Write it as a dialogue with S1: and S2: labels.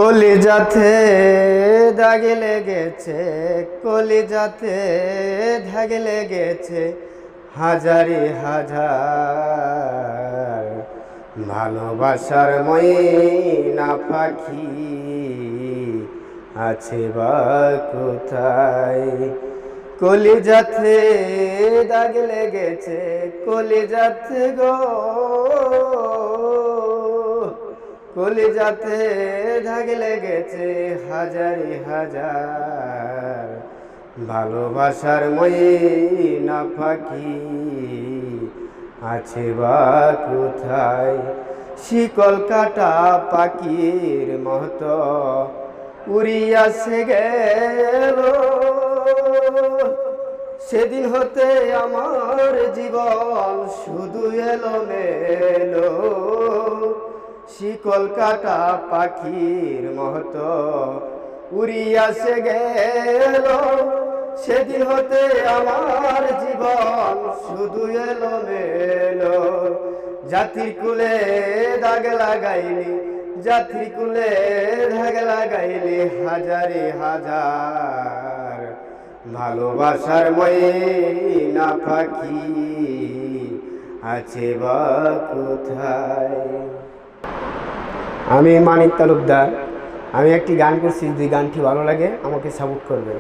S1: কলিজাতে দাগ লেগেছে, কলিজাতে দাগ লেগেছে হাজারে হাজার। ভালোবাসার ময়না পাখি আছে বা কোথায়? কলিজাতে দাগ লেগেছে, কলিজাতে গো, কলিজাতে দাগ লেগেছে হাজারে হাজার। ভালোবাসার ময়না পাখি আছে বা কোথায়? শিকল কাটা পাখির মতো উড়িয়াছে গেল, সেদিন হতে আমার জীবন শুধু এলোমেলো। শিকল কাটা পাখির মতো উড়িয়াছে গেল, সেদিন হতে আমার জীবন শুধু এলোমেলো। জাতির কুলে দাগ লাগাইলি, জাতির কুলে দাগ লাগাইলি হাজারে হাজার। ভালোবাসার ময়না পাখি আছে বা কোথায়? আমি মানিক তালুকদার। আমি একটি গান করছি, যদি গানটি ভালো লাগে আমাকে সাপোর্ট করবেন।